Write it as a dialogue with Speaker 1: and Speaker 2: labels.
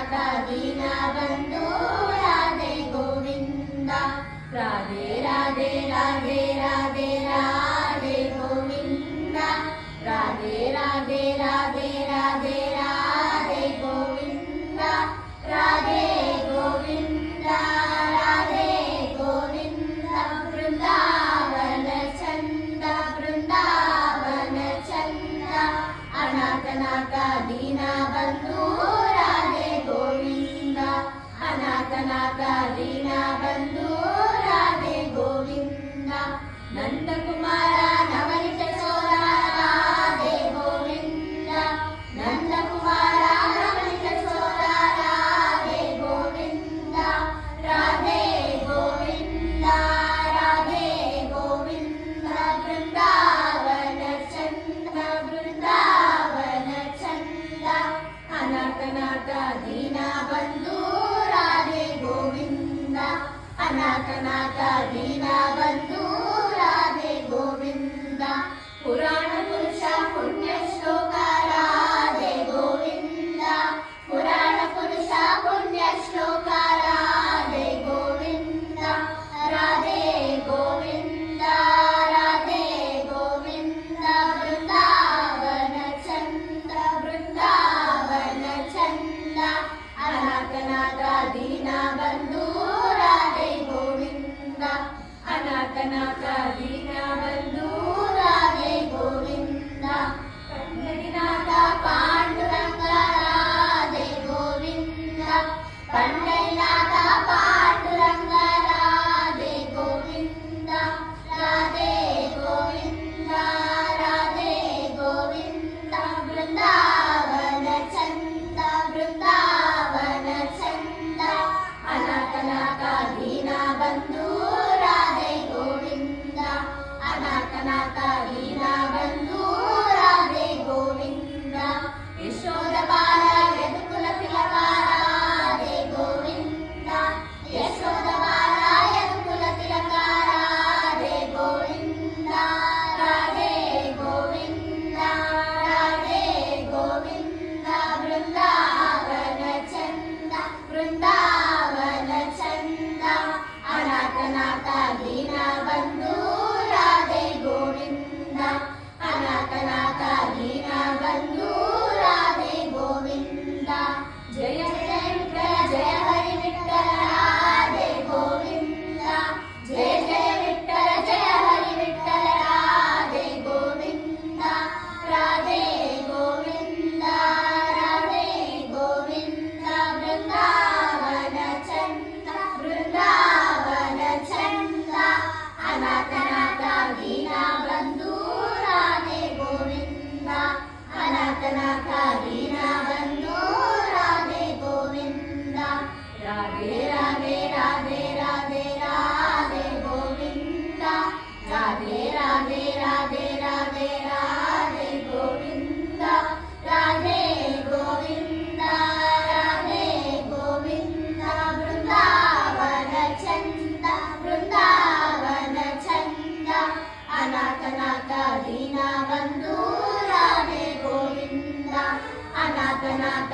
Speaker 1: ನಾಥ ದೀನ ಬಂಧು ರಾಧೆ ಗೋವಿಂದ. ರಾಧೆ ರಾಧೆ ರಾಧೆ ರಾಧೆ ರಾಧೆ ಗೋವಿಂದ. ರಾಧೆ ರಾಧೆ ರಾಧೆ ರಾಧೆ ರಾಧೆ ಗೋವಿಂದ. ರಾಧೆ ಗೋವಿಂದ ರಾಧೆ ಗೋವಿಂದ. ಬೃಂದಾವನ ಚಂದ ಬೃಂದಾವನ ಚಂದ. ಅನಾಥನಾಥ ದೀನ ಬಂಧು ರಾಧೆ ಗೋವಿಂದ. ಅನಾಥನಾಥ ದೀನ ಬಂಧು ರಾಧೆ ಗೋವಿಂದ. ನಂದಕುಮಾರ ನವನಿತ ಚೋರ ರಾಧೆ ಗೋವಿಂದ. ನಂದಕುಮಾರ ನವನಿತ ಚೋರ ರಾಧೆ ಗೋವಿಂದ. ರಾಧೆ ಗೋವಿಂದ ರಾಧೆ ಗೋವಿಂದ. ಬೃಂದಾವನ ಚಂದ ಬೃಂದಾವನ ಚಂದ. ಅನಾಥನಾಥ ದೀನ ಬಂಧು ರಾಧೆ ಗೋವಿಂದ. ಅನಾಥನಾಥ ದೀನ ಬಂಧು ರಾಧೆ ಗೋವಿಂದ. ಪುರಾಣ ಪುರುಷ ಪುಣ್ಯ ಶ್ಲೋಕ ರಾಧೆ ಗೋವಿಂದ. ಪುರಾಣ ಪುರುಷ ಪುಣ್ಯ ಶ್ಲೋಕ ರಾಧೆ ಗೋವಿಂದ. ರಾಧೆ ಗೋವಿಂದ ರಾಧೆ ಗೋವಿಂದ. ಬೃಂದಾವನ ಚಂದ ಬೃಂದಾವನ ಚಂದ. ಅನಾಥನಾಥ ದೀನ ಬಂಧು ರಾಧೆ ಗೋವಿಂದ. ಅನಾಥನಾಥ ದೀನ ಬಂಧು ರಾಧೆ ಗೋವಿಂದ. ಪಂಡರಿನಾಥ ಪಾಂಡುರಂಗ ರಾಧೆ ಗೋವಿಂದ. ಪಂಡರಿನಾಥ ಪಾಂಡುರಂಗ ರಾಧೆ ಗೋವಿಂದ. ರಾಧೆ ಗೋವಿಂದ ರಾಧೆ ಗೋವಿಂದ. ಬೃಂದಾವನ ಚಂದ ಬೃಂದಾವನ ಚಂದ. ಅನಾಥನಾಥ ದೀನ ಬಂಧು ರಾಧೆ ಗೋವಿಂದ. ಅನಾಥನಾಥ ದೀನ ಬಂಧು ರಾಧೆ ಗೋವಿಂದ. ಯಶೋದ ಬಾಲ ಯದುಕುಲ ತಿಲಕ ರಾಧೆ ಗೋವಿಂದ. ಯಶೋದ ಬಾಲ ಯದುಕುಲ ತಿಲಕ ರಾಧೆ ಗೋವಿಂದ. ರಾಧೆ ಗೋವಿಂದ ರಾಧೆ ಗೋವಿಂದ. ಬೃಂದಾವನ ಚಂದ ಬೃಂದಾವನ ಚಂದ. ಅನಾಥನಾಥ ದೀನ ಬಂಧು ರಾಧೆ ಗೋವಿಂದ. ಅನಾಥನಾಥ ದೀನ ಬಂಧು ರಾಧೆ ಗೋವಿಂದ. ಜಯ ಜಯ ವಿಠ್ಠಲ ಜಯ ಹರಿ ವಿಠ್ಠಲ ರಾಧೆ ಗೋವಿಂದ. ಜಯ ಜಯ ವಿಠ್ಠಲ ಜಯ ಹರಿ ವಿಠ್ಠಲ ರಾಧೆ ಗೋವಿಂದ. ರಾಧೆ ಗೋವಿಂದ ರಾಧೆ ಗೋವಿಂದ. ಬೃಂದಾವನ ಚಂದ ಬೃಂದಾವನ ಚಂದ. ಅನಾಥನಾಥ ದೀನ ಬಂಧು ರಾಧೆ ಗೋವಿಂದ. ಅನಾಥನಾಥ ದೀನ ಬಂಧು ರಾಧೆ ಗೋವಿಂದ. ರಾಧೆ ರಾಧೆ ರಾಧೆ ರಾಧೆ ರಾಧೆ ಗೋವಿಂದ. ರಾಧೆ ರಾಧೆ ರಾಧೆ ರಾಧೆ ರಾಧೆ ಗೋವಿಂದ. ರಾಧೆ ಗೋವಿಂದ ರಾಧೆ ಗೋವಿಂದ. ಬೃಂದಾವನ ಚಂದ ಬೃಂದಾವನ ಚಂದ. ಅನಾಥನಾಥ ದೀನ ಬಂಧು ರಾಧೆ ಗೋವಿಂದ. ಅನಾಥನಾಥ